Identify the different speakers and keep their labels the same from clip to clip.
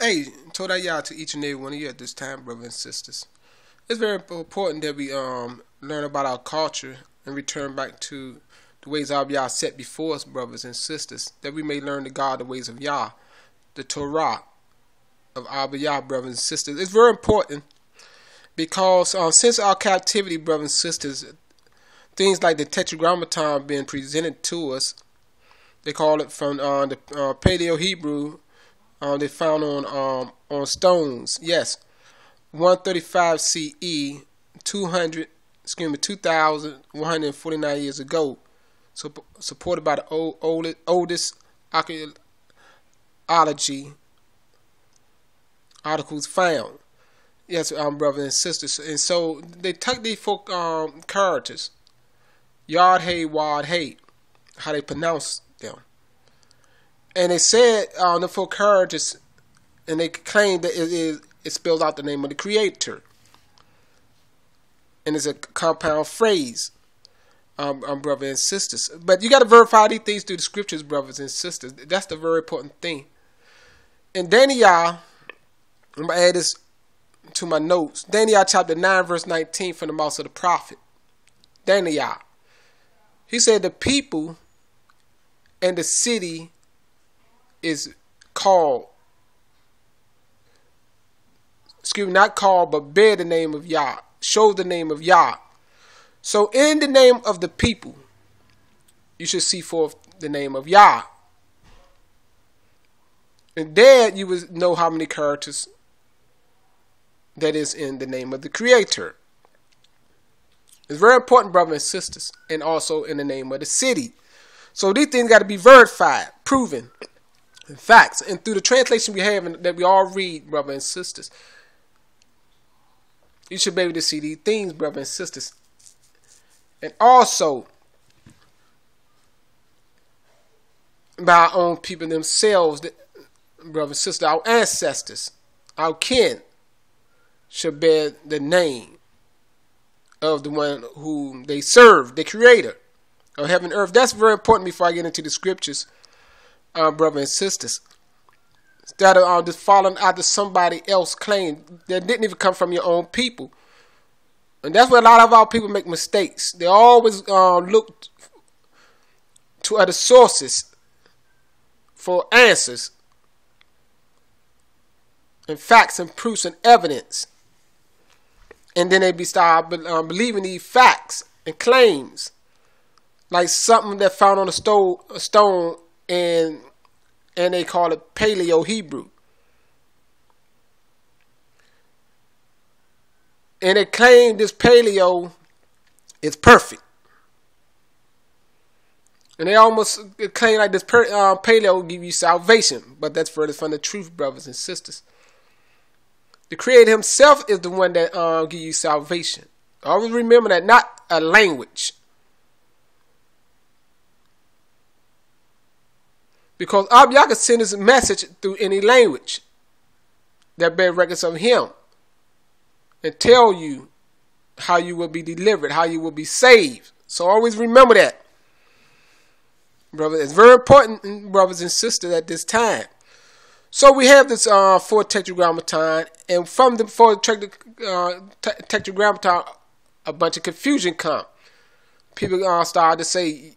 Speaker 1: Hey, told y'all to each and every one of you at this time, brothers and sisters. It's very important that we learn about our culture and return back to the ways of Yah set before us, brothers and sisters, that we may learn to guard the ways of Yah, the Torah of Abba Yah, brothers and sisters. It's very important because since our captivity, brothers and sisters, things like the Tetragrammaton being presented to us, they call it from the Paleo-Hebrew. They found on stones. Yes, 135 CE, 2,149 years ago. So supported by the oldest archaeology articles found. Yes, brothers and sisters. And so they took these four characters, Yod Hey, Wad Hey, how they pronounce them. And they said the four characters, and they claimed that it spells out the name of the Creator. And it's a compound phrase, brothers and sisters. But you got to verify these things through the scriptures, brothers and sisters. That's the very important thing. In Daniel, I'm going to add this to my notes. Daniel chapter 9, verse 19 from the mouth of the prophet. Daniel. He said the people and the city is called, not called, but bear the name of Yah, show the name of Yah. So in the name of the people, you should see forth the name of Yah. And there you will know how many characters that is in the name of the Creator. It's very important, brothers and sisters, and also in the name of the city. So these things got to be verified, proven, and facts. And through the translation we have and that we all read, brothers and sisters, you should be able to see these things, brothers and sisters. And also, by our own people themselves, brothers and sisters, our ancestors, our kin, should bear the name of the one whom they serve, the Creator of heaven and earth. That's very important before I get into the scriptures, brothers and sisters. Instead of just following after somebody else claim that didn't even come from your own people. And that's where a lot of our people make mistakes. They always look to other sources for answers and facts and proofs and evidence. And then they start believing these facts and claims, like something that found on a stone, and they call it Paleo-Hebrew. And they claim this Paleo is perfect. And they almost claim like this Paleo will give you salvation. But that's further from the truth, brothers and sisters. The Creator himself is the one that gives you salvation. Always remember that, not a language. Because Yah can send his message through any language that bear records of him and tell you how you will be delivered, how you will be saved. So always remember that, brother. It's very important, brothers and sisters, at this time. So we have this four Tetragrammaton, and from the four Tetragrammaton, a bunch of confusion come. People start to say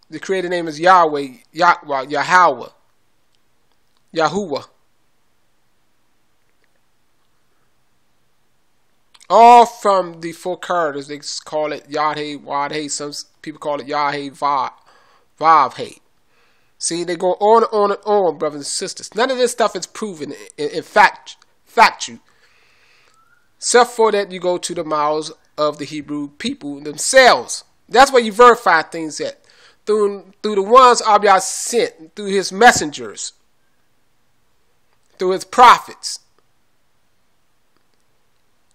Speaker 1: the Creator name is Yahweh, Yahweh, Yahuwah. All from the four characters. They call it Yod-Hey, Wad-Hey. Some people call it Yah-Hey, Vav-Hey. See, they go on and on and on, brothers and sisters. None of this stuff is proven in fact you. Except for that you go to the mouths of the Hebrew people themselves. That's where you verify things at. Through the ones Abba sent, through his messengers, through his prophets,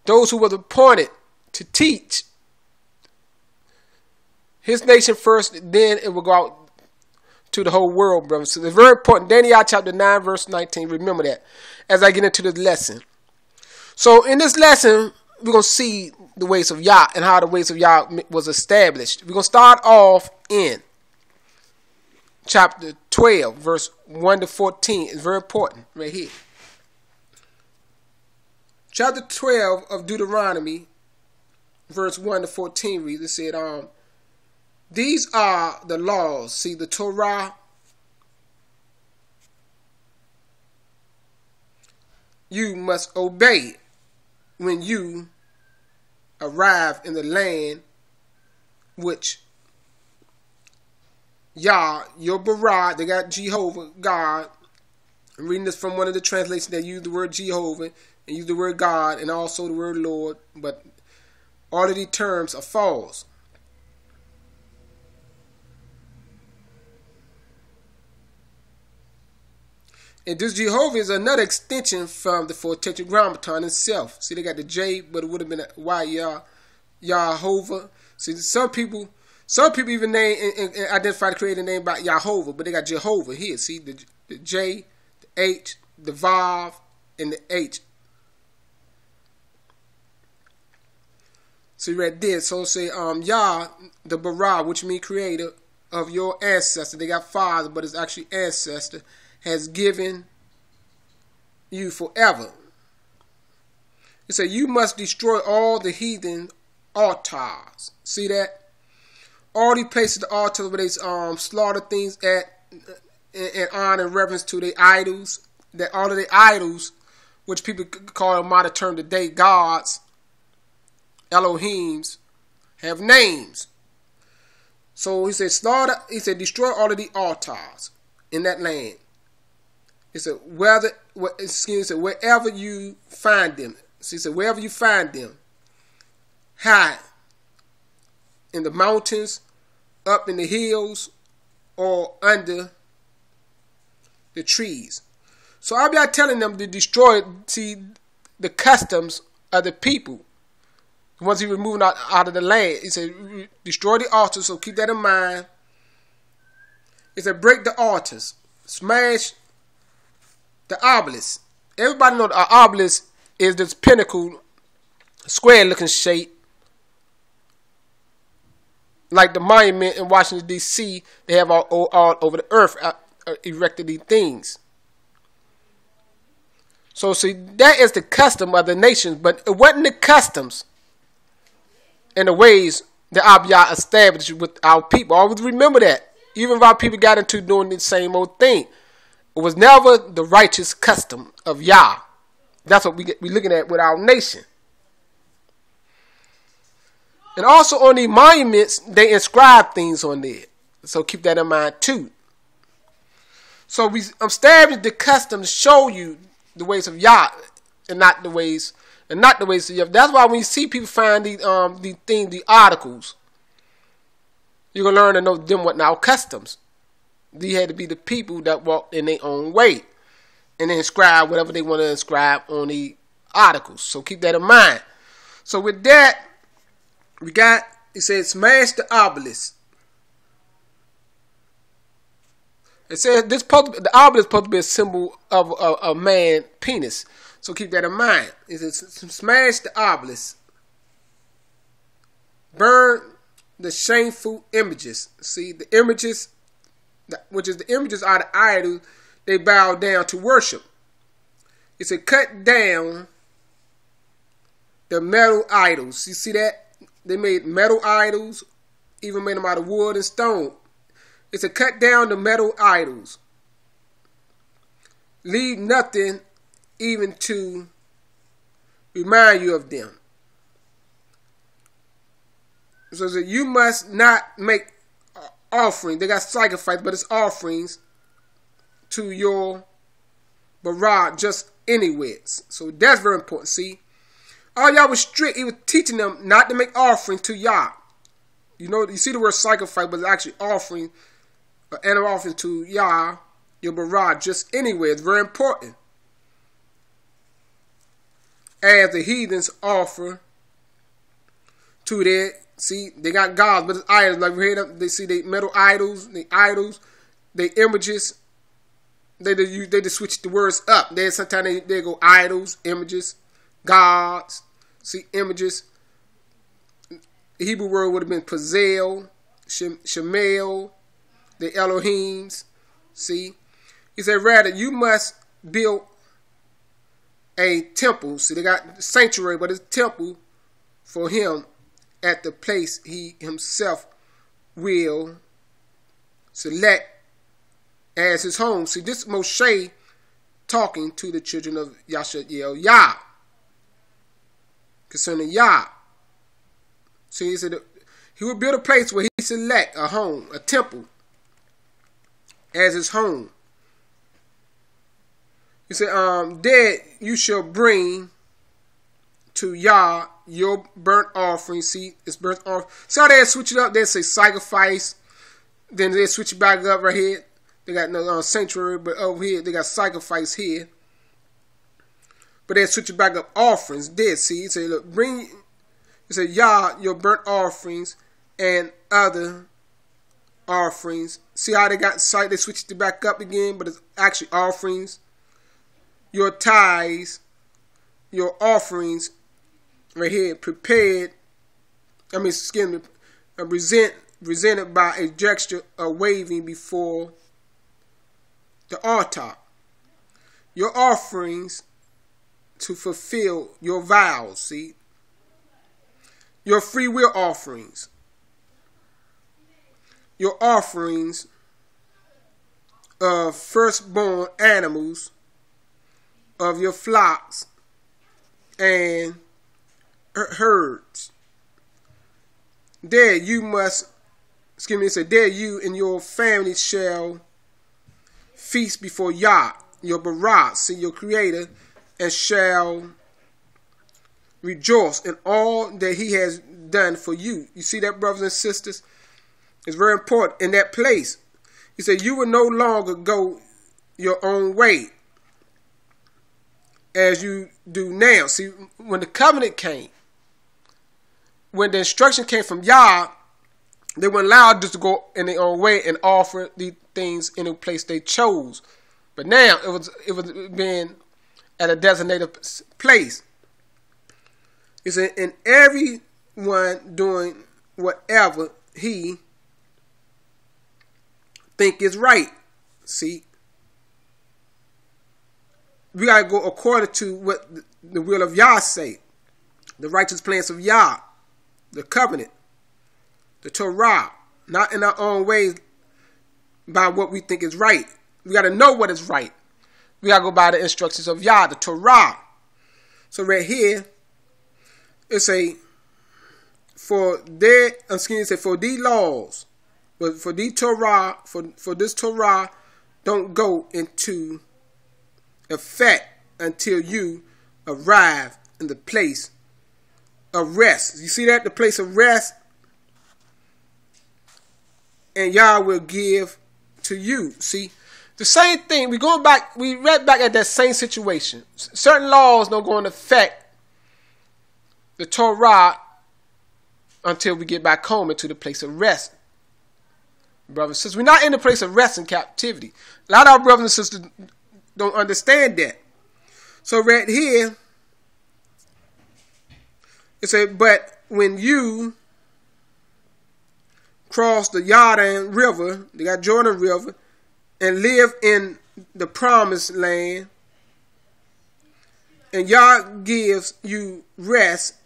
Speaker 1: those who were appointed to teach his nation first, then it will go out to the whole world, brothers. So it's very important. Daniel chapter 9, verse 19. Remember that as I get into this lesson. So in this lesson, we're going to see the ways of Yah and how the ways of Yah was established. We're going to start off in chapter 12, verse 1 to 14. It's very important right here. chapter 12 of Deuteronomy, verse 1 to 14 reads, it said, these are the laws, see the Torah, you must obey when you arrive in the land which Yah, your Barah, they got Jehovah, God. I'm reading this from one of the translations that use the word Jehovah and use the word God and also the word Lord, but all of these terms are false. And this Jehovah is another extension from the 4 Tetragrammaton itself. See, they got the J, but it would have been a Y, Yahovah. See, some people even name and identify the creator name by Yahovah, but they got Jehovah here. See, the J, the H, the Vav, and the H. So you read this. So say, Yah, the Barah, which means creator of your ancestor. They got father, but it's actually ancestor, has given you forever. It said, you must destroy all the heathen altars. See that? All these places, the altars where they slaughter things at in honor and reverence to their idols. That all of the idols, which people call in modern term today, gods, Elohims, have names. So he said, destroy all of the altars in that land. He said, wherever you find them. So he said, wherever you find them, hide in the mountains, up in the hills, or under the trees. So I'll be telling them to destroy, the customs of the people. Once he removed out of the land, he said, destroy the altars, so keep that in mind. He said, break the altars, smash the obelisk. Everybody know the obelisk is this pinnacle, square-looking shape, like the monument in Washington, D.C. They have all over the earth erected these things. So see, that is the custom of the nations, but it wasn't the customs and the ways that Abiyah established with our people. Always remember that. Even if our people got into doing the same old thing, it was never the righteous custom of Yah. That's what we're looking at with our nation. And also on the monuments, they inscribe things on there. So keep that in mind too. So I'm establishing the custom to show you the ways of Yah and not the ways of Yah. That's why when you see people find these things, the articles, you're gonna learn to know them what now customs. These had to be the people that walked in their own way and then inscribe whatever they want to inscribe on the articles. So keep that in mind. So with that, it says, smash the obelisk. It says the obelisk is supposed to be a symbol of a man's penis. So keep that in mind. It says, smash the obelisk. Burn the shameful images. See, the images, which is the images are the idols they bow down to worship. It said, cut down the metal idols. You see that? They made metal idols, even made them out of wood and stone. It's to cut down the metal idols. Leave nothing even to remind you of them. So that you must not make offerings. They got sacrifice, but it's offerings to your Barah just anywhere. So that's very important. See? All Yah was strict. He was teaching them not to make offering to Yah. You know, you see the word sacrifice, but it's actually offering, an animal offering to Yah, your Barah, just anywhere. It's very important. As the heathens offer to their, see, they got gods, but it's idols. Like we hear them, they see the metal idols, they images. They just switch the words up. Sometimes they go idols, images, gods. See, images. The Hebrew word would have been Pazel, Shemael, the Elohims. See? He said, rather, you must build a temple. See, they got sanctuary, but it's temple for him at the place he himself will select as his home. See, this is Moshe talking to the children of Yashael Yah concerning Yah. See, he said he would build a place where he select a home, a temple, as his home. He said, there you shall bring to Yah your burnt offering. See, it's burnt offering. So they switch it up. They say sacrifice. Then they switch it back up right here. They got no sanctuary, but over here they got sacrifice here. But they switch it back up offerings. There, see, he said, look, bring. He said, Yah your burnt offerings and other offerings. See how they got sight? They switched it back up again, but it's actually offerings. Your tithes, your offerings, right here, prepared. Presented by a gesture of waving before the altar. Your offerings to fulfill your vows. See, your free will offerings. Your offerings of firstborn animals of your flocks and herds. There you must, it said, there you and your family shall feast before Yah, your Barak, see, your Creator, and shall rejoice in all that he has done for you. You see that, brothers and sisters? It's very important in that place. He said, you will no longer go your own way as you do now. See, when the covenant came, when the instruction came from Yah, they weren't allowed just to go in their own way and offer these things in a place they chose. But now it was being at a designated place. He said, and everyone doing whatever he think is right. See, we gotta go according to what the will of Yah say, the righteous plans of Yah, the covenant, the Torah, not in our own ways by what we think is right. We gotta know what is right. We gotta go by the instructions of Yah, the Torah. So right here, it say, for these laws, but for the Torah, for this Torah, don't go into effect until you arrive in the place of rest. You see that? The place of rest. And Yah will give to you. See, the same thing. We read back at that same situation. Certain laws don't go into effect, the Torah, until we get back home into the place of rest. Brothers and sisters, we're not in the place of rest in captivity. A lot of our brothers and sisters don't understand that. So right here, it says, but when you cross the Jordan River, they got Jordan River, and live in the promised land, and Yah gives you rest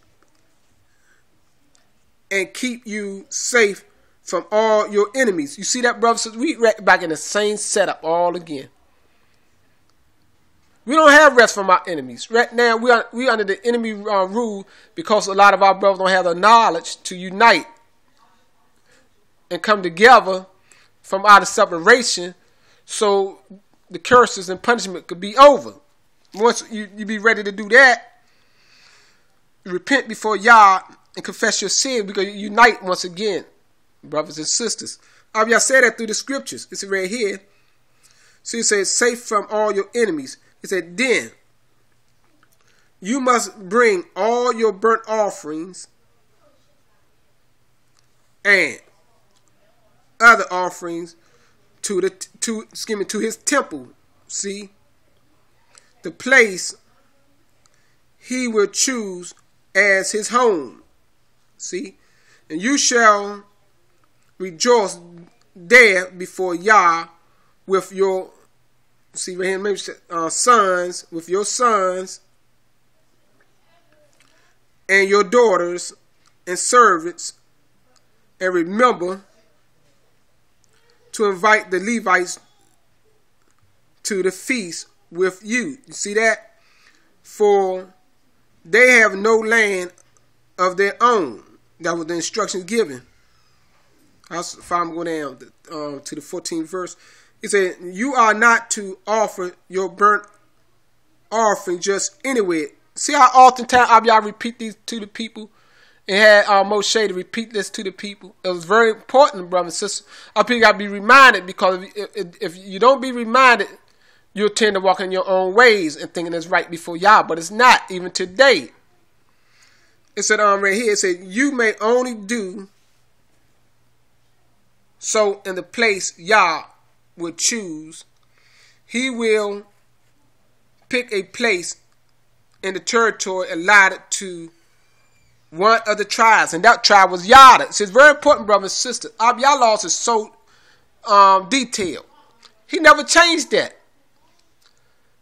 Speaker 1: and keep you safe from all your enemies. You see that, brothers? We back in the same setup all again. We don't have rest from our enemies. Right now, we under the enemy rule because a lot of our brothers don't have the knowledge to unite and come together from out of separation, so the curses and punishment could be over. Once you be ready to do that, repent before Yah and confess your sin, we can unite once again, brothers and sisters. Y'all said that through the scriptures. It's right here. So it says, safe from all your enemies. It said, then you must bring all your burnt offerings and other offerings to his temple. See, the place he will choose as his home. See, and you shall rejoice there before Yah with your, see right here, maybe sons, with your sons and your daughters and servants, and remember to invite the Levites to the feast with you. You see that? For they have no land of their own. That was the instructions given. If I'm going down to the 14th verse, it said, you are not to offer your burnt offering just anywhere. See how oftentimes Abiyah repeat these to the people? And had Moshe to repeat this to the people. It was very important, brothers and sisters. Our people got to be reminded, because if you don't be reminded, you'll tend to walk in your own ways and thinking it's right before Yah, but it's not, even today. It said right here, it said, you may only do so in the place Yah will choose. He will pick a place in the territory allotted to one of the tribes, and that tribe was Yada. So it's very important, brothers and sisters. Abiyah laws is so detailed. He never changed that.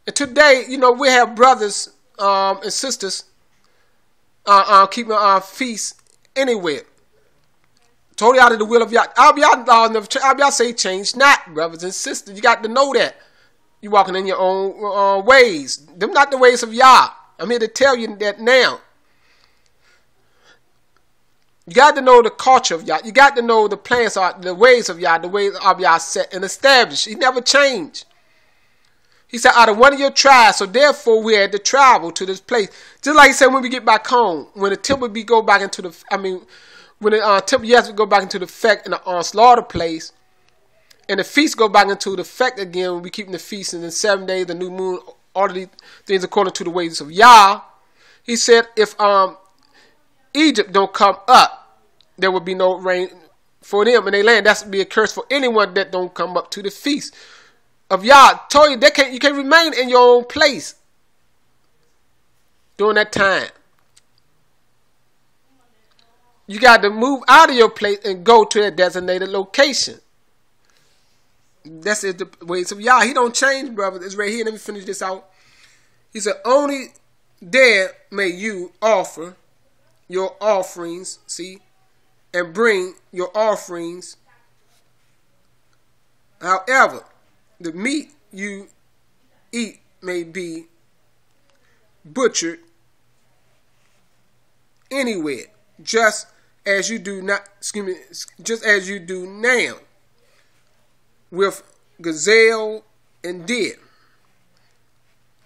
Speaker 1: And today, you know, we have brothers and sisters keeping our feasts anywhere, totally out of the will of Yah. Abiyah say change not, brothers and sisters. You got to know that. You walking in your own ways. Them not the ways of Yah. I'm here to tell you that now. You got to know the culture of Yah. You got to know the plans, the ways of Yah, the ways of Yah set and established. He never changed. He said, out of one of your tribes, so therefore we had to travel to this place. Just like he said, when we get back home, when the temple go back into the, when the temple go back into the effect in the slaughter place, and the feast go back into the effect again when we keep the feast, and then 7 days, the new moon, all of these things according to the ways of Yah. He said, if Egypt don't come up, there will be no rain for them in their land. That's be a curse for anyone that don't come up to the feast of Yah. Told you you can't remain in your own place during that time. You got to move out of your place and go to a designated location. That's it, the ways of Yah. He don't change, brother. It's right here. Let me finish this out. He said, only there may you offer your offerings, see, and bring your offerings. However, the meat you eat may be butchered anywhere, just as you do now with gazelle and deer.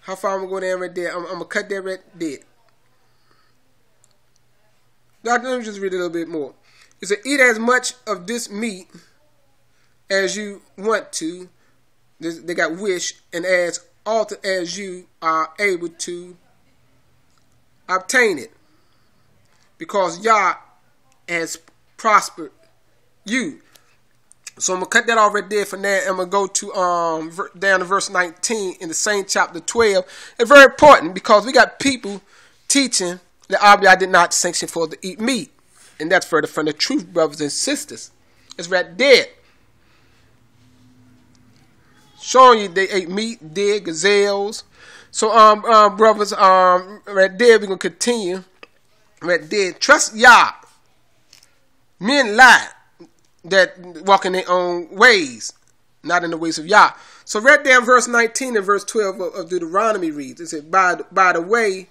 Speaker 1: How far am I going down right there? I'm going to cut that right there. Let me just read a little bit more. It said, eat as much of this meat as you want to. They got wish, and as often as you are able to obtain it, because Yah has prospered you. So I'm going to cut that off right there for now. I'm going to go to down to verse 19 in the same chapter 12. It's very important, because we got people teaching that Abiyah did not sanction for to eat meat. And that's further from the truth, brothers and sisters. It's right there. Showing you they ate meat, deer, gazelles. So, brothers, right there, we're going to continue. Right there. Trust Yah. Men lie that walk in their own ways, not in the ways of Yah. So right there in verse 19 and verse 12 of Deuteronomy reads, it said, by the way,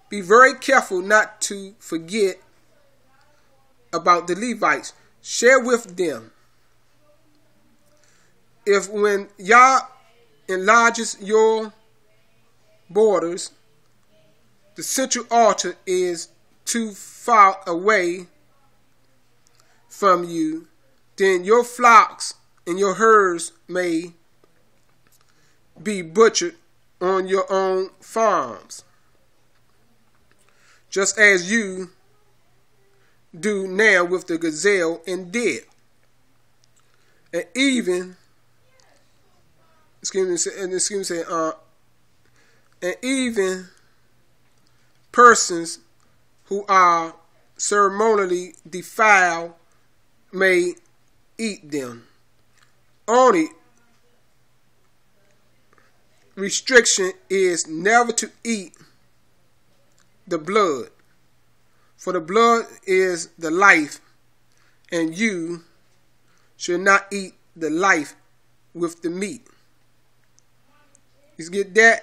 Speaker 1: be very careful not to forget about the Levites. Share with them. If when Yah enlarges your borders, the central altar is too far away from you, then your flocks and your herds may be butchered on your own farms, just as you do now with the gazelle and deer. And even, and even persons who are ceremonially defiled may eat them. Only restriction is never to eat the blood. For the blood is the life, and you should not eat the life with the meat. You get that?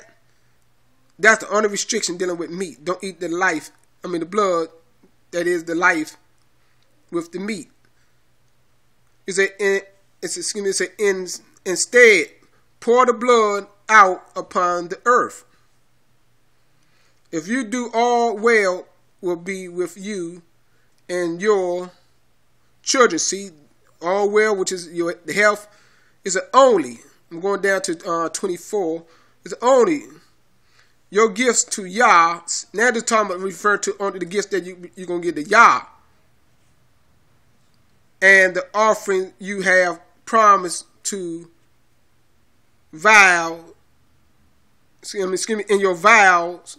Speaker 1: That's the only restriction dealing with meat. Don't eat the life, the blood, that is the life, with the meat. Instead, pour the blood out upon the earth. If you do, all well will be with you and your children. See, all well, which is your health, is only. I'm going down to 24. It's only your gifts to Yah. Now this time I refer to only the gifts that you're going to give to Yah. And the offering you have promised to vow. Excuse me, in your vows,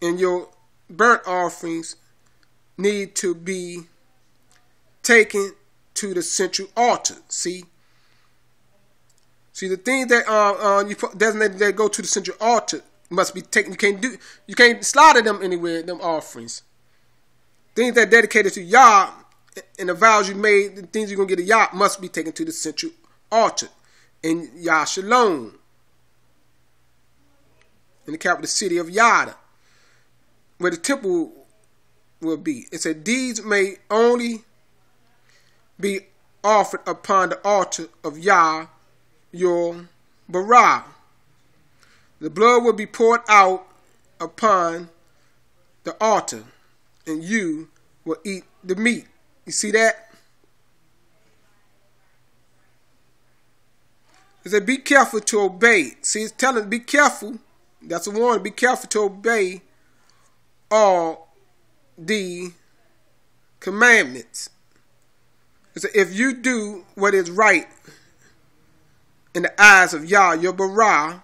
Speaker 1: in your burnt offerings, need to be taken to the central altar. See, the things that you designated that go to the central altar must be taken. You can't slaughter them anywhere. Them offerings, things that are dedicated to Yah, and the vows you made, the things you're gonna get to Yah, must be taken to the central altar in Yah Shalom, in the capital city of Yada, where the temple will be. It said these may only be offered upon the altar of Yah, your Barah. The blood will be poured out upon the altar, and you will eat the meat. You see that? It said, be careful to obey. See, it's telling, be careful. That's a warning. Be careful to obey all the commandments. It said, if you do what is right in the eyes of Yah, your Barah.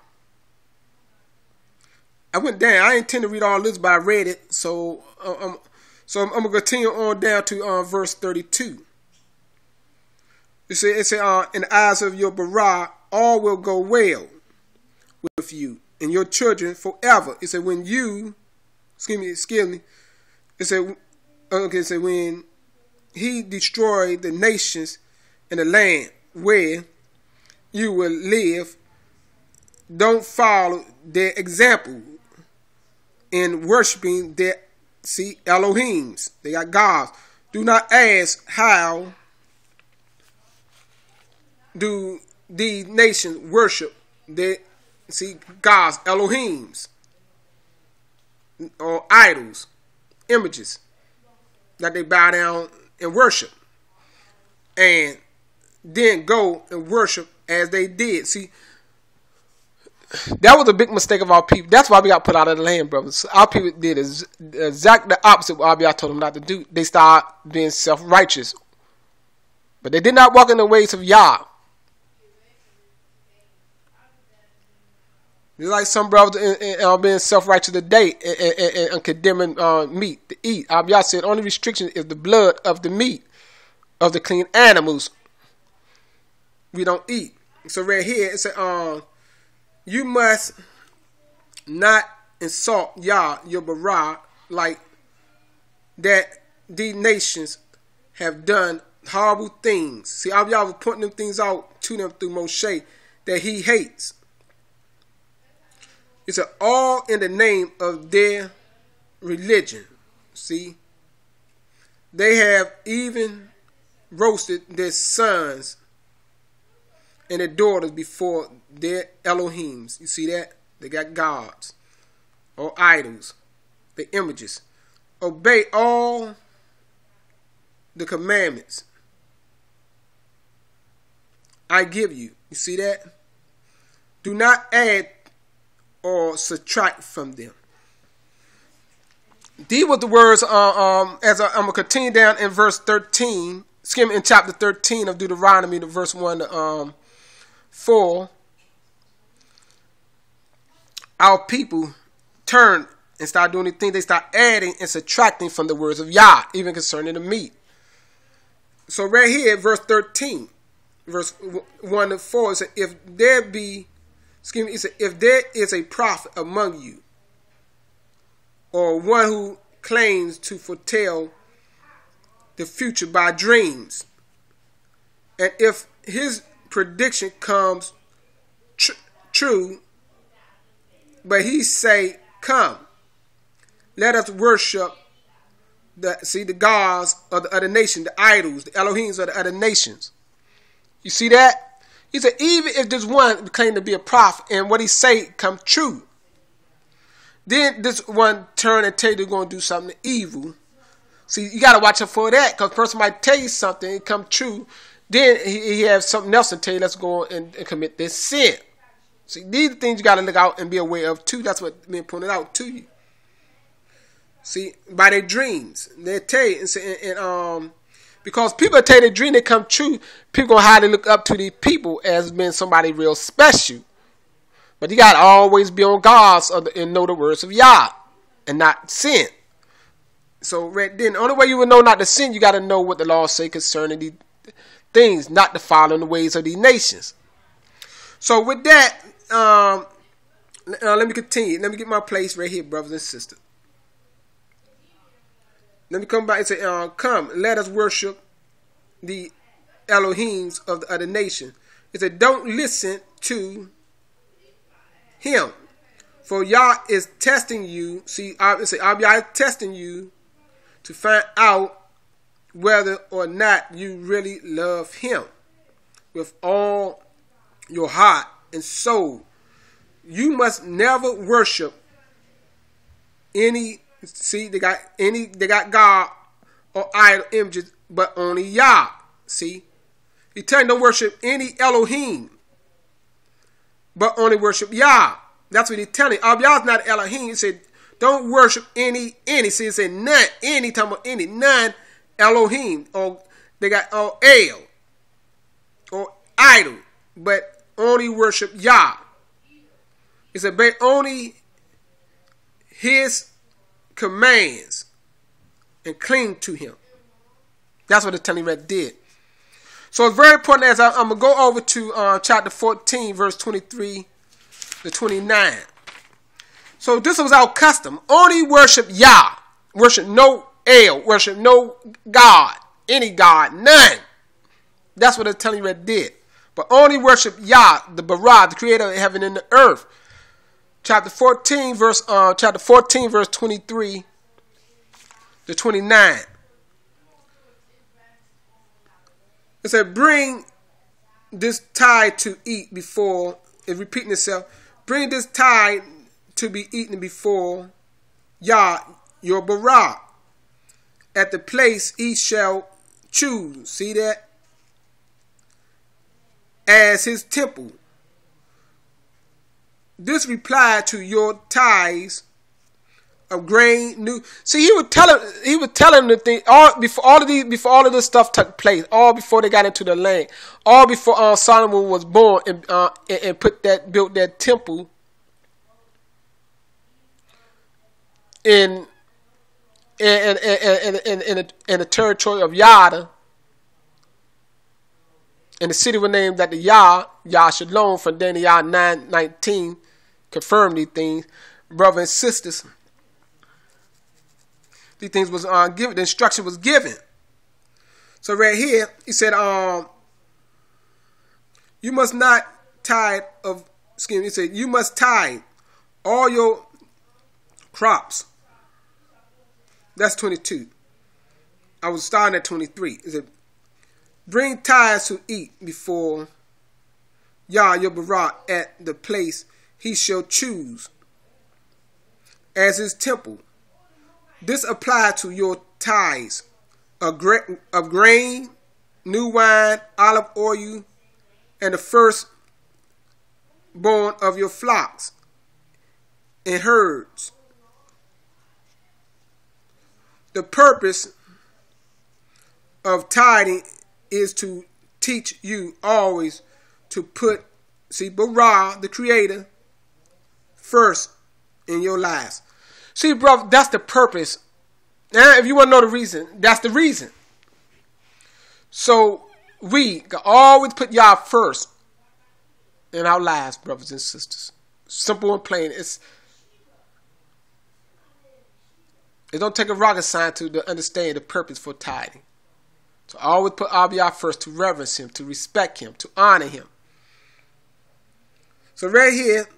Speaker 1: I went down. I intend to read all this, but I read it. So I'm going to continue on down to verse 32. It said, in the eyes of your Barah, all will go well with you and your children forever. It said, when you, excuse me. It said, when he destroyed the nations in the land where you will live, don't follow their example in worshiping their Elohims. They got gods. Do not ask how do these nations worship their gods, Elohims, or idols, images that they bow down and worship, and then go and worship as they did. See, that was a big mistake of our people. That's why we got put out of the land, brothers. Our people did exactly the opposite of what I told them not to do. They started being self-righteous. But they did not walk in the ways of Yah. It's like some brothers being self-righteous today and condemning meat to eat. Yah said only restriction is the blood of the meat of the clean animals we don't eat. So right here it said, you must not insult Yah, your Barah, like that these nations have done horrible things. See, Yah was pointing them things out to them through Moshe that he hates. It's all in the name of their religion. See, they have even roasted their sons and their daughters before their Elohims. You see that? They got gods or idols, the images. Obey all the commandments I give you. You see that? Do not add or subtract from them. These were the words as I'm going to continue down in verse 13, in chapter 13 of Deuteronomy, to verse 1 to 4. Our people turn and start doing the things. They start adding and subtracting from the words of Yah, even concerning the meat. So right here, verse 13, verse 1 to 4, it says, if there is a prophet among you, or one who claims to foretell the future by dreams. And if his prediction comes true, but he say, come, let us worship the gods of the other nation, the idols, the Elohims of the other nations. You see that? He said, even if this one claimed to be a prophet and what he say come true, then this one turn and tell you they're going to do something evil. See, you got to watch out for that, because a person might tell you something, it come true, then he has something else to tell you, let's go and commit this sin. See, these are things you got to look out and be aware of too. That's what been pointed out to you. See, by their dreams, they tell you, and because people tell you their dream, they come true, people gonna highly look up to these people as being somebody real special. But you gotta always be on God's and know the words of Yah and not sin. So right then, the only way you will know not to sin, you gotta know what the law say concerning these things, not to follow in the ways of these nations. So with that, let me continue. Let me get my place right here, brothers and sisters. Let me come back and say, come, let us worship the Elohims of the other nation. It said, don't listen to him, for Yah is testing you. See, Yah is testing you to find out whether or not you really love him with all your heart and soul. You must never worship any. See, they got God or idol images, but only Yah. See, he telling don't worship any Elohim, but only worship Yah. That's what he's telling. Yah's not Elohim. He said don't worship any. See, he said none. Any talking about any none Elohim, or they got El or idol, but only worship Yah. He said but only his commands and cling to him. That's what the telling right did. So it's very important as I'm going to go over to chapter 14, verse 23 to 29. So this was our custom. Only worship Yah. Worship no El. Worship no God. Any God. None. That's what the telling right did. But only worship Yah, the Bara, the creator of heaven and the earth. Chapter 14, verse 23 to 29. It said, bring this tithe to eat before, it's repeating itself, bring this tithe to be eaten before Yah, your Bara, at the place he shall choose. See that? As his temple. This reply to your tithes of grain, new. See, he was telling the thing before all of this stuff took place, all before they got into the land, all before Solomon was born and built that temple in the territory of Yada. And the city was named after Yah Shalom, from Daniel 9:19. Confirm these things, brothers and sisters. These things was given. The instruction was given. So right here, he said, you must not tithe of. Excuse me. He said you must tithe all your crops. That's 22. I was starting at 23. He said, bring tithes to eat before Yah your Bara at the place he shall choose as his temple. This applies to your tithes of grain, new wine, olive oil, and the firstborn of your flocks and herds. The purpose of tithing is to teach you always to put, Bara, the creator, first in your lives. See, brother, that's the purpose. Now, if you want to know the reason, that's the reason. So, we can always put Yah first in our lives, brothers and sisters. Simple and plain. It don't take a rocket science to understand the purpose for tithing. So I always put Abiyah first, to reverence him, to respect him, to honor him. So right here,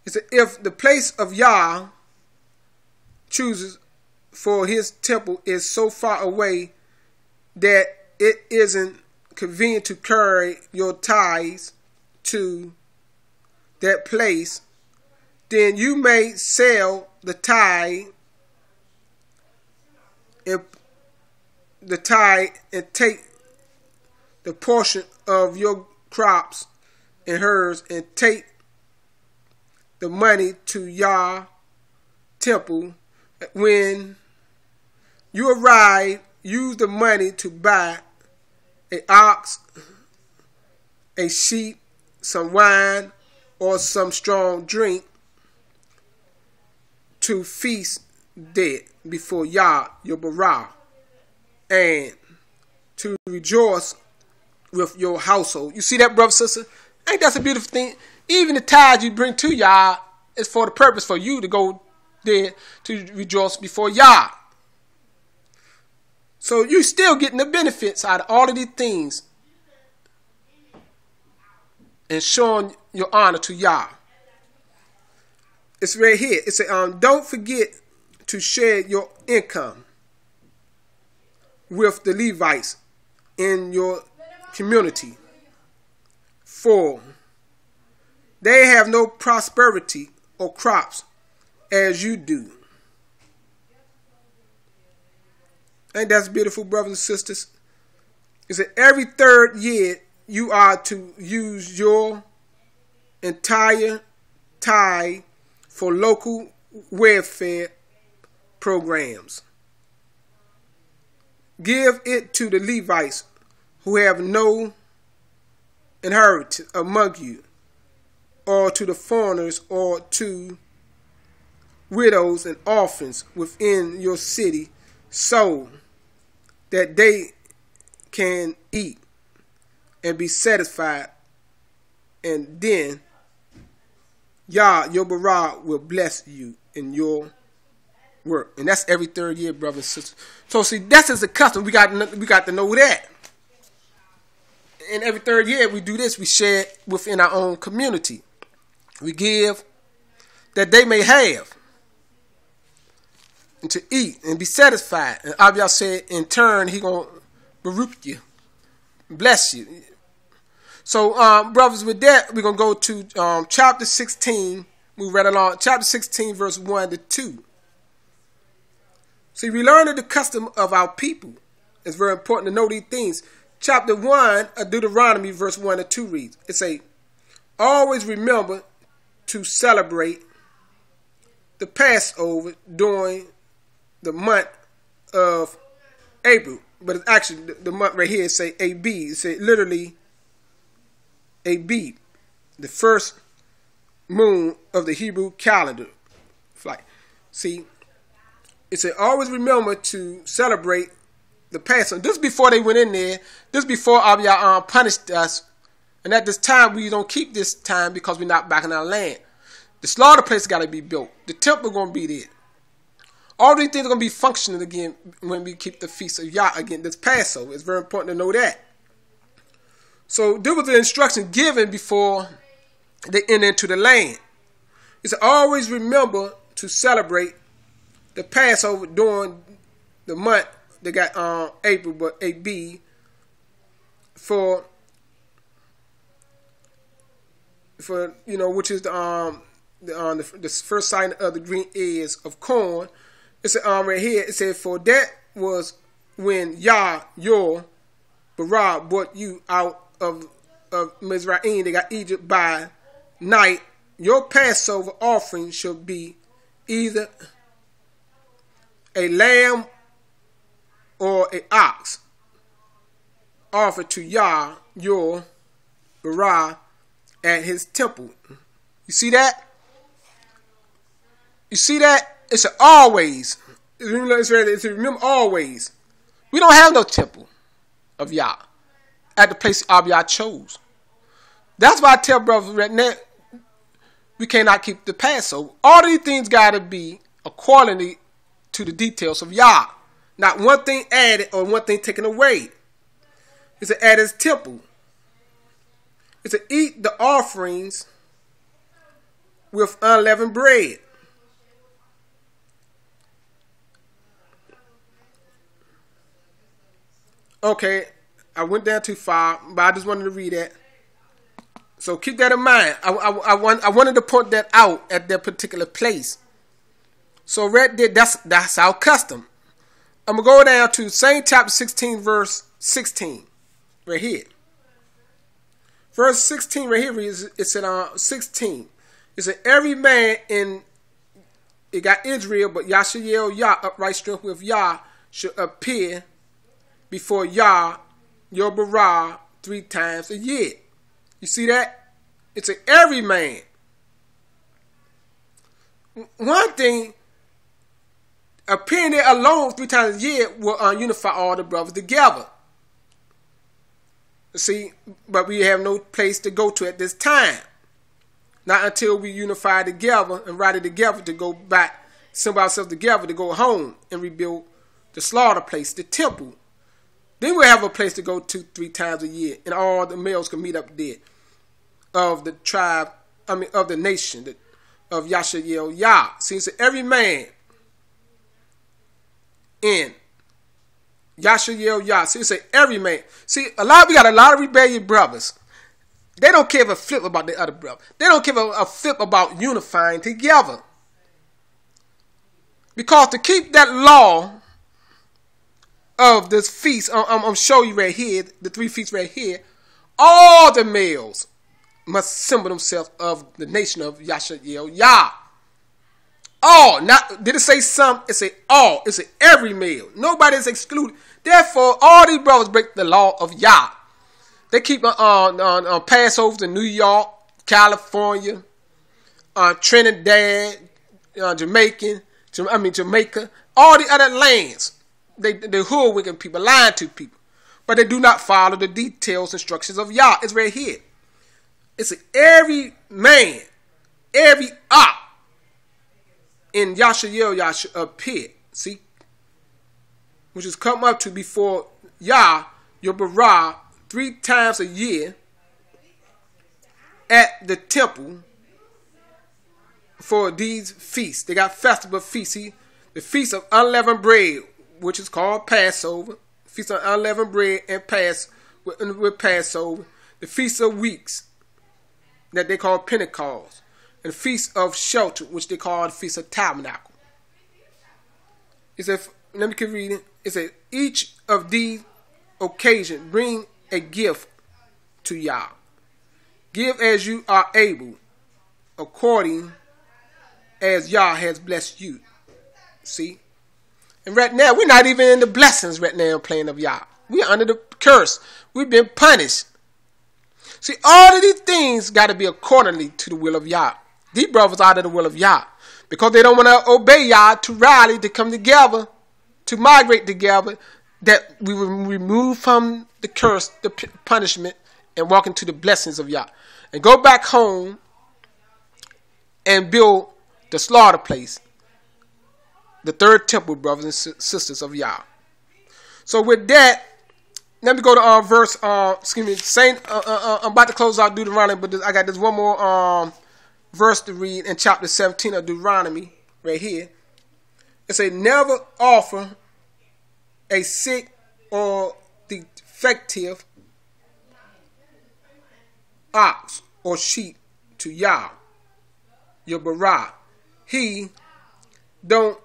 Speaker 1: it says, if the place of Yah chooses for his temple is so far away that it isn't convenient to carry your tithes to that place, then you may sell the tithe and take the portion of your crops and herds and take the money to Yah temple. When you arrive, use the money to buy an ox, a sheep, some wine, or some strong drink to feast there before Yah, your Barah, and to rejoice with your household. You see that, brother, sister? Ain't that a beautiful thing? Even the tithes you bring to Yah is for the purpose for you to go there to rejoice before Yah. So you still getting the benefits out of all of these things and showing your honor to Yah. It's right here. It says, don't forget to share your income with the Levites in your community. For they have no prosperity or crops as you do. Ain't that beautiful, brothers and sisters? It said every third year you are to use your entire tithe for local welfare programs. Give it to the Levites who have no inheritance among you, or to the foreigners, or to widows and orphans within your city, so that they can eat and be satisfied, and then Yah, your Barah, will bless you in your work. And that's every third year, brothers and sisters. So see, that's just a custom. We got to know that. And every third year we do this. We share it within our own community. We give that they may have, and to eat and be satisfied. And Abiyah said, in turn, he gonna baruch you, bless you. So, brothers, with that, we're gonna go to chapter 16. We read along chapter 16, verse 1 to 2. See, we learned the custom of our people. It's very important to know these things. Chapter 1 of Deuteronomy, verse 1 to 2 reads, it say, always remember to celebrate the Passover during the month of April. But it's actually the month right here, say AB. It say literally AB, the first moon of the Hebrew calendar. See, it said always remember to celebrate the Passover. This is before they went in there. This is before Abiyah punished us. And at this time, we don't keep this time because we're not back in our land. The slaughter place got to be built. The temple going to be there. All these things are going to be functioning again when we keep the feast of Yah again. This Passover. It's very important to know that. So there was the instruction given before they enter into the land. It's always remember to celebrate the Passover during the month. They got April, but AB for which is the first sign of the green ears of corn. It's right here. It said, for that was when Yah, your Barah, brought you out of Mizraim. They got Egypt by night. Your Passover offering shall be either a lamb or an ox offered to Yah, your Barah, at his temple. You see that? You see that? It's an always. It's a remember always. We don't have no temple of Yah at the place Abiyah chose. That's why I tell brothers right now, we cannot keep the Passover. All these things got to be accordingly to the details of Yah. Not one thing added or one thing taken away. It's to add his temple. It's to eat the offerings with unleavened bread. Okay, I went down too far, but I just wanted to read that. So keep that in mind. I wanted to point that out at that particular place. So right there, that's our custom. I'm going to go down to same chapter 16, verse 16. Right here. Verse 16 right here is it's at 16. It said, every man in, it got Israel, but Yashael Yah, upright strength with Yah, should appear before Yah, your Barah, 3 times a year. You see that? It's a every man. One thing, appearing there alone 3 times a year will unify all the brothers together. See, but we have no place to go to at this time. Not until we unify together and rally together to go back, assemble ourselves together to go home and rebuild the slaughter place, the temple. Then we'll have a place to go to 3 times a year, and all the males can meet up there of the tribe, of the nation of Yashael Yah. See, so every man in Yashael Yah. See, say every man. See, we got a lot of rebellious brothers. They don't give a flip about the other brother. They don't give a flip about unifying together. Because to keep that law of this feast, I'm showing you right here, the 3 feasts right here, all the males must assemble themselves of the nation of Yashael Yah. All, not did it say some? It say all. It say every male. Nobody is excluded. Therefore, all these brothers break the law of Yah. They keep on Passover in New York, California, Trinidad, Jamaica, all the other lands. They hoodwinking people, lying to people, but they do not follow the details, instructions of Yah. It's right here. It's every man, every op in Yashael Yah should appear. See, which is come up to before Yah, your Barah, 3 times a year at the temple for these feasts. They got festival feasts. See, the feast of unleavened bread, which is called Passover. Feast of unleavened bread and with Passover. The feast of weeks that they call Pentecost. And the feast of shelter, which they call the feast of tabernacle. It says, let me keep reading. It says, each of these occasions bring a gift to Yah. Give as you are able, according as Yah has blessed you. See? And right now, we're not even in the blessings right now playing of Yah. We're under the curse. We've been punished. See, all of these things got to be accordingly to the will of Yah. These brothers are out of the will of Yah. Because they don't want to obey Yah to rally, to come together, to migrate together, that we will remove from the curse, the punishment, and walk into the blessings of Yah. And go back home and build the slaughter place, the 3rd temple, brothers and sisters of Yah. So with that, let me go to verse, I'm about to close out Deuteronomy, but I got this one more verse to read in chapter 17 of Deuteronomy, right here. It says, never offer a sick or defective ox or sheep to Yah, your Barah. He don't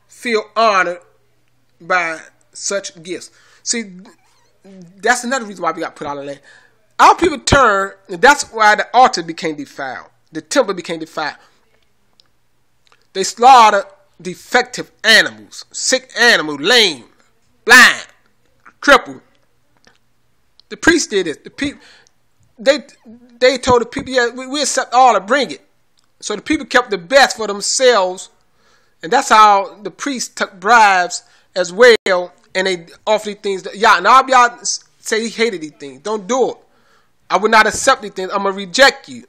Speaker 1: feel honored by such gifts. See, that's another reason why we got put out of the land. Our people turned, and that's why the altar became defiled. The temple became defiled. They slaughtered defective animals, sick animals, lame, blind, crippled. The priests did it. The people, they told the people, yeah, we accept all and bring it. So the people kept the best for themselves, and that's how the priests took bribes as well, and they offered these things. Yah, and all y'all say he hated these things. Don't do it. I would not accept these things. I'm going to reject you.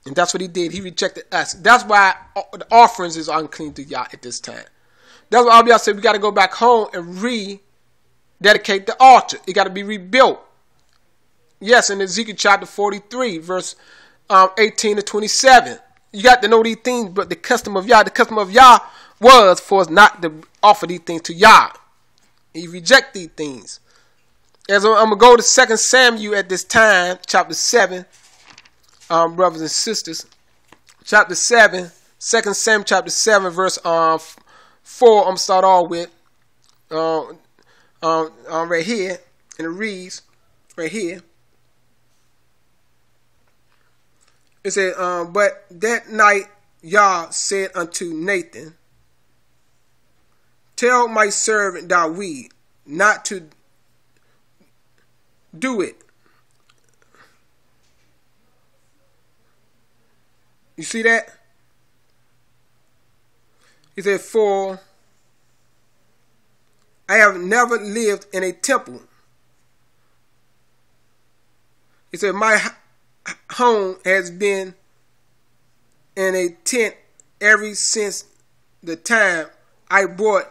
Speaker 1: And that's what he did. He rejected us. That's why the offerings is unclean to Yah at this time. That's why Abiyah said we got to go back home and rededicate the altar. It got to be rebuilt. Yes, in Ezekiel chapter 43, verse 18 to 27. You got to know these things, but the custom of Yah was for us not to offer these things to Yah. He reject these things. As I'm going to go to 2 Samuel at this time, chapter 7, brothers and sisters. Chapter 7, 2 Samuel chapter 7, verse 4, I'm going to start off with right here, and it reads right here. It said, but that night Yah said unto Nathan, tell my servant Dawid not to do it. You see that? He said, for I have never lived in a temple. He said, my home has been in a tent ever since the time I brought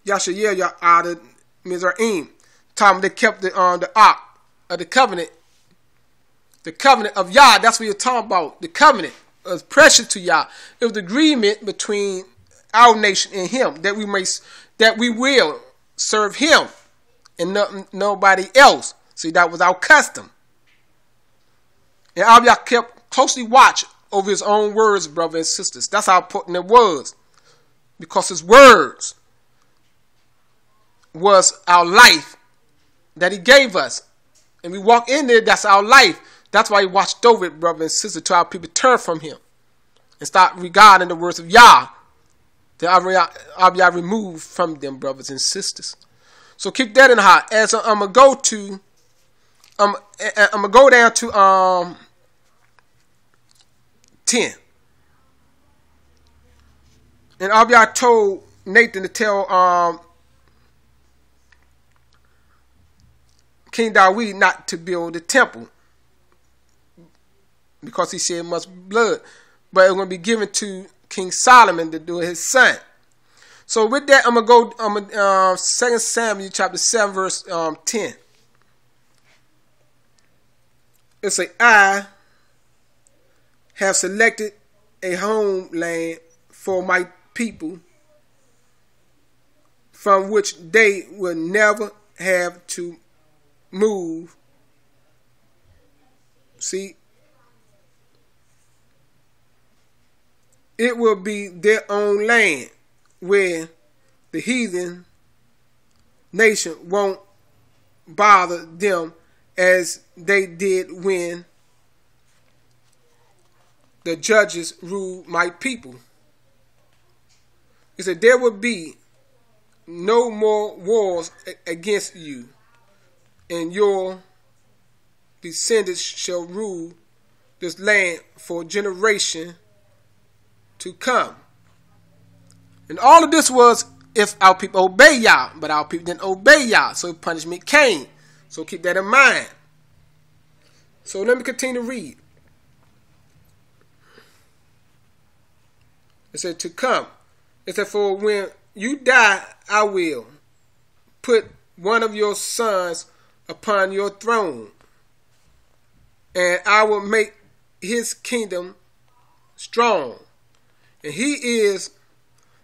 Speaker 1: Yashael out of Mizraim. Time they kept the ark of the covenant. The covenant of Yah, that's what you're talking about. The covenant was precious to Yah. It was the agreement between our nation and him that we will serve him and nobody else. See, that was our custom. And Abiyah kept closely watch over his own words, brothers and sisters. That's how important it was. Because his words was our life that he gave us. And we walk in there, that's our life. That's why he watched over it, brothers and sisters, to our people turn from him and start regarding the words of Yah that Abiyah removed from them, brothers and sisters. So keep that in heart. As I'm gonna go to, I'm gonna go down to 10. And Abiyah told Nathan to tell King Dawid not to build the temple, because he shed much blood, but it's going to be given to King Solomon to do it, his son. So with that, I'm going to go 2 Samuel chapter 7, verse 10. It says, I have selected a homeland for my people from which they will never have to move. See, it will be their own land where the heathen nation won't bother them as they did when the judges ruled my people. He said, there will be no more wars against you, and your descendants shall rule this land for generation to come. And all of this was if our people obey Yah, but our people didn't obey Yah, so punishment came. So keep that in mind. So let me continue to read. It said to come. It said, for when you die, I will put one of your sons upon your throne, and I will make his kingdom strong, and he is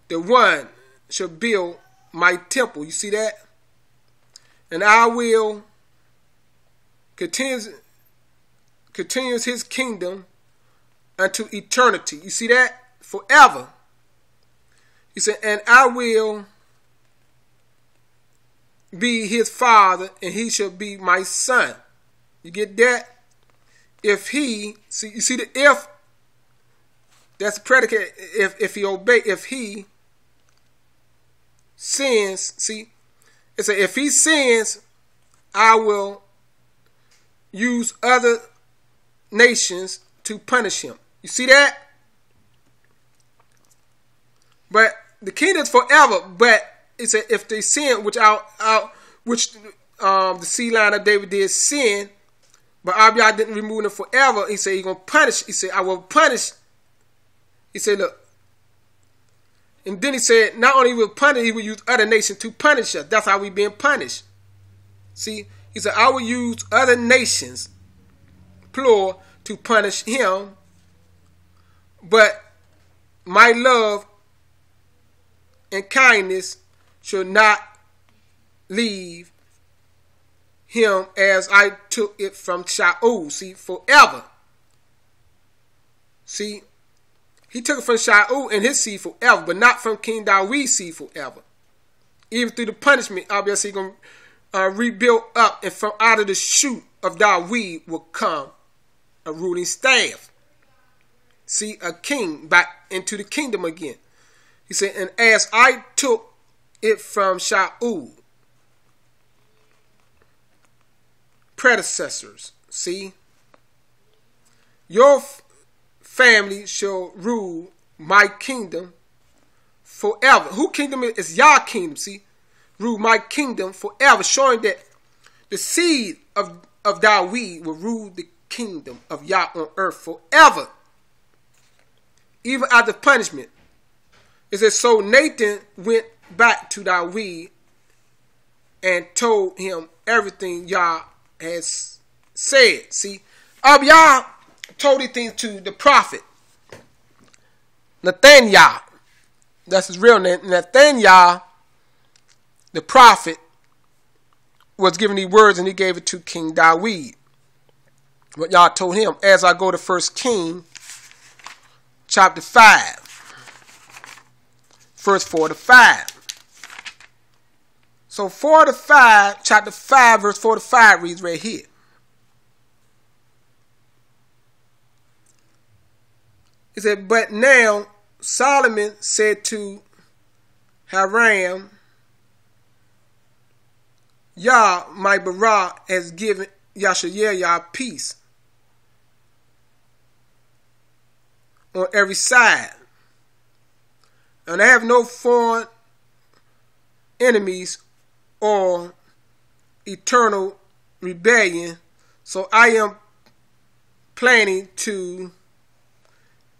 Speaker 1: the one shall build my temple. You see that? And I will continue his kingdom unto eternity. You see that? Forever. He said, and I will be his father, and he shall be my son. You get that? If he, see, you see the if, that's the predicate. If he obey, if he sins, see, it's a if he sins, I will use other nations to punish him. You see that? But the kingdom is forever. But it's a if they sin, which the seed line of David did sin, But Abiyah didn't remove them forever. He said he's going to punish. He said, I will punish. He said, look. And then he said, not only will punish, he will use other nations to punish us. That's how we being punished. See, he said, I will use other nations, plural, to punish him. But my love and kindness should not leave him as I took it from Shaul. See, forever. See, he took it from Shaul and his seed forever, but not from King David's seed forever. Even through the punishment, obviously, he's going to rebuild up, and from out of the shoot of David will come a ruling staff. See, a king back into the kingdom again. He said, and as I took it from Shaul, predecessors, see, your family shall rule my kingdom forever. Who kingdom is? It's Yah kingdom, see, rule my kingdom forever, showing that the seed of David will rule the kingdom of Yah on earth forever, even after punishment. It says, so Nathan went back to David and told him everything Yah has said. See, Abiyah told these things to the prophet Nathaniel. That's his real name. Nathaniel, the prophet, was giving these words, and he gave it to King David. What Yah told him, as I go to 1 Kings chapter 5. Verse 4 to 5. So 4 to 5, chapter 5, verse 4 to 5 reads right here. It said, but now Solomon said to Hiram, Yah, my Barah, has given Yashayael peace on every side. And I have no foreign enemies or eternal rebellion, so I am planning to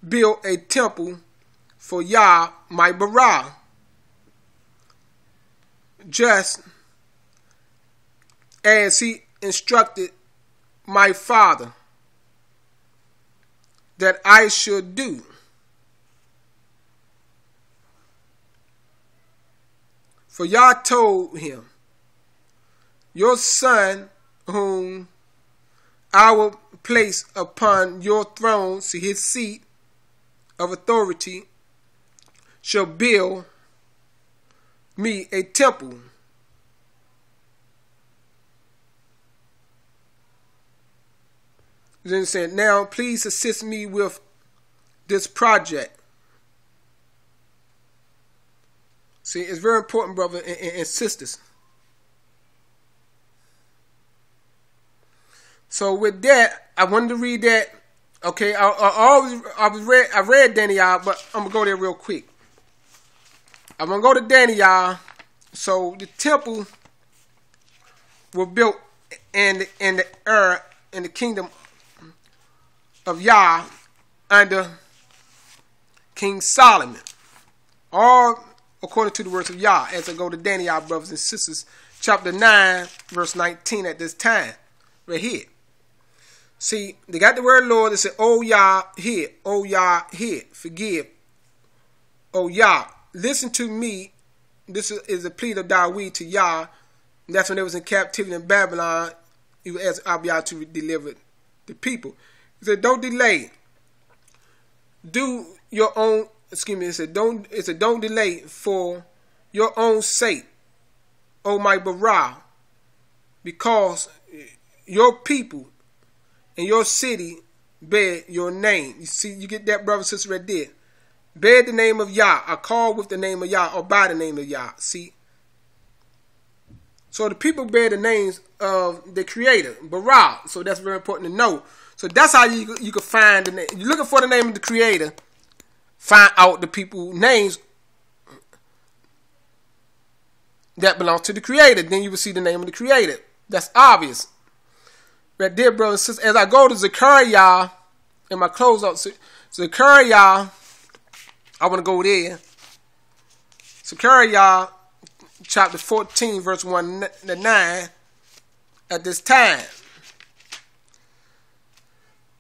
Speaker 1: build a temple for Yah, my Barah, just as he instructed my father that I should do. For Yah told him, your son whom I will place upon your throne, see his seat of authority, shall build me a temple. Then it said, now please assist me with this project. See, it's very important, brother and sisters. So with that, I wanted to read that. Okay, I read Daniel, but I'm gonna go there real quick. I'm gonna go to Daniel. So the temple was built in the kingdom of Yah under King Solomon. All according to the words of Yah, as I go to Daniel, brothers and sisters, chapter 9, verse 19 at this time, right here. See, they got the word Lord, they said, oh Yah, hear, oh Yah, hear, forgive. Oh Yah, listen to me. This is a plea of David to Yah. And that's when they was in captivity in Babylon. He asked Abiyah to deliver the people. He said, don't delay. Do your own. Excuse me, it said, don't delay for your own sake, O my Barah, because your people and your city bear your name. You see, you get that, brother and sister, right there. Bear the name of Yah. I call with the name of Yah, or by the name of Yah. See? So the people bear the names of the Creator, Barah. So that's very important to know. So that's how you can find the name. You're looking for the name of the Creator. Find out the people's names that belong to the Creator. Then you will see the name of the Creator. That's obvious. right there, brothers and sisters. As I go to Zechariah, in my close up, Zechariah, I want to go there. Zechariah chapter 14, verse 1 to 9, at this time.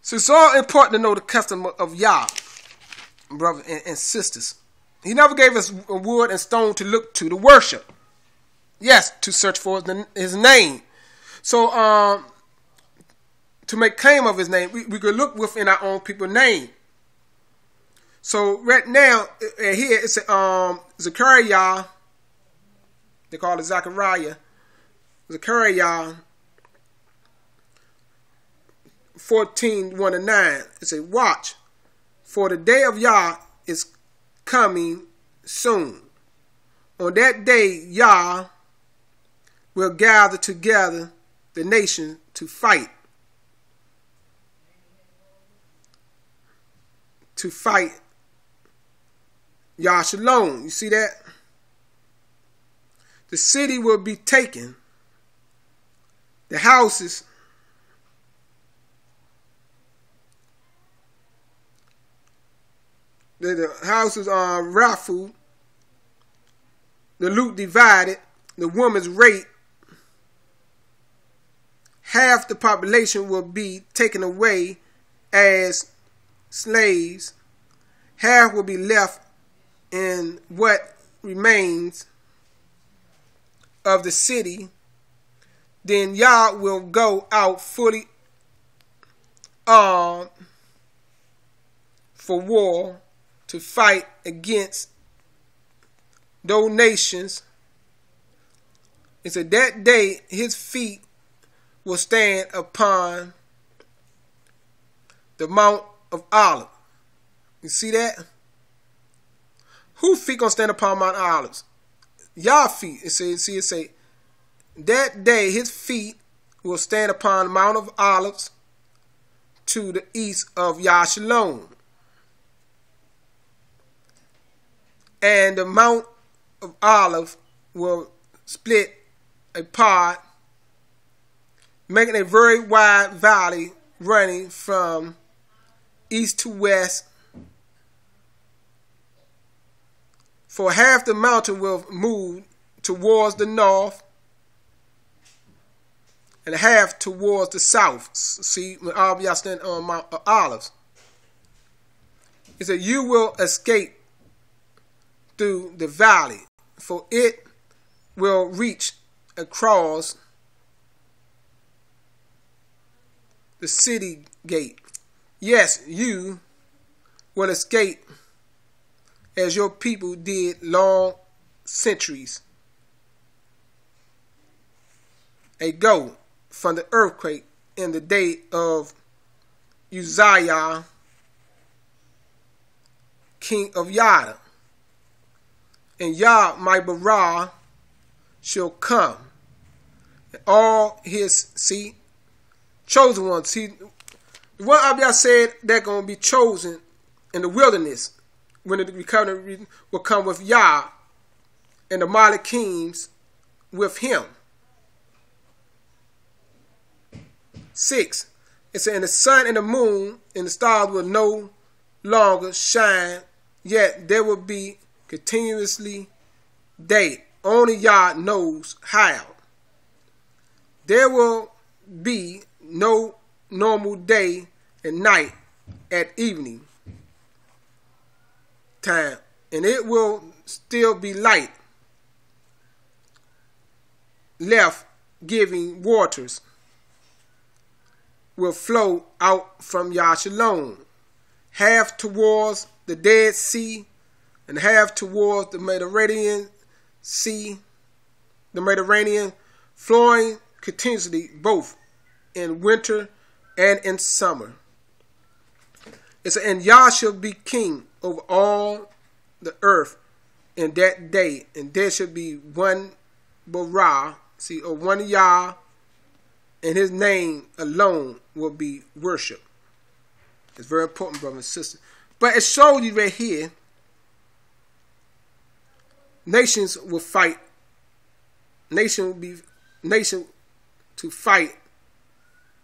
Speaker 1: So it's all important to know the custom of Yah, brothers and sisters. He never gave us a wood and stone to look to worship. Yes, to search for his name. So, to make claim of his name, we could look within our own people's name. So right now, here it's Zechariah. They call it Zechariah. Zechariah 14, 1 to 9. It says, watch, for the day of Yah is coming soon. On that day, Yah will gather together the nation to fight. To fight Yah Shalom. You see that? The city will be taken. The houses the houses are raffled. The loot divided. The woman's raped. Half the population will be taken away as slaves. Half will be left in what remains of the city. Then Yah will go out fully armed for war to fight against those nations. It's at that day his feet will stand upon the Mount of Olives. You see that? Who feet gonna stand upon Mount Olives? Yah feet. It say, that day his feet will stand upon the Mount of Olives to the east of Yah Shalom. And the Mount of Olives will split apart, making a very wide valley running from east to west. For half the mountain will move towards the north and half towards the south. See, when all y'all stand on Mount Olives, it said, you will escape through the valley, for it will reach across the city gate. Yes, you will escape as your people did long centuries ago from the earthquake in the day of Uzziah, king of Judah. And Yah, my Barah, shall come. And all his, chosen ones. The one Abiyah said they're going to be chosen in the wilderness when the recovery will come with Yah and the Malachims with him. 6. It said, and the sun and the moon and the stars will no longer shine, yet there will be continuously day. Only Yah knows how. There will be no normal day and night at evening time, and it will still be light left, giving waters will flow out from Yah Shalom, half towards the Dead Sea and half towards the Mediterranean Sea, the Mediterranean, flowing continuously both in winter and in summer. It said, and Yah shall be king over all the earth in that day, and there shall be one Barah, or one Yah, and his name alone will be worshipped. It's very important, brothers and sisters. But it shows you right here, nations will fight. Nation to fight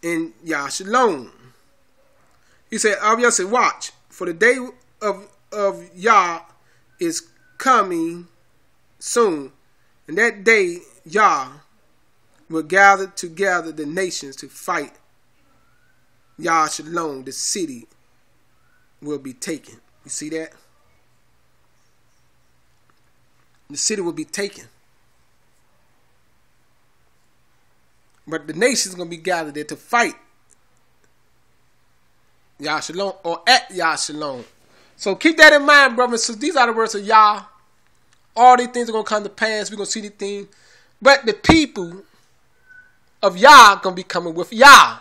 Speaker 1: in Yah Shalom. He said, Abiyah said, watch, for the day of Yah is coming soon. And that day, Yah will gather together the nations to fight Yah Shalom. The city will be taken. You see that? The city will be taken. But the nations are going to be gathered there to fight Yah Shalom, or at Yah Shalom. So keep that in mind, brothers. So these are the words of Yah. All these things are going to come to pass. We're going to see these things. But the people of Yah are going to be coming with Yah.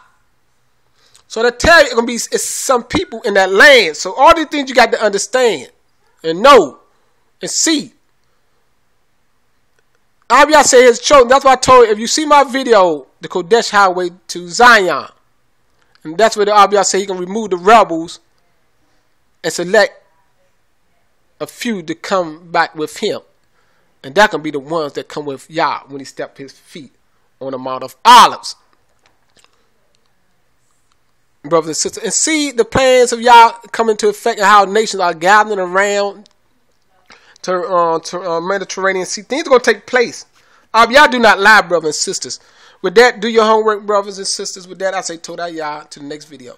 Speaker 1: So they tell you it's going to be some people in that land. So all these things you got to understand and know and see. Abiyah said his chosen. That's why I told you, if you see my video, the Kodesh Highway to Zion, and that's where the Abiyah said he can remove the rebels and select a few to come back with him. And that can be the ones that come with Yah when he stepped his feet on the Mount of Olives. Brothers and sisters, and see the plans of Yah come into effect and how nations are gathering around to Mediterranean Sea. Things are going to take place. Y'all do not lie, brothers and sisters. With that, do your homework, brothers and sisters. With that, I say Todah Yah to the next video.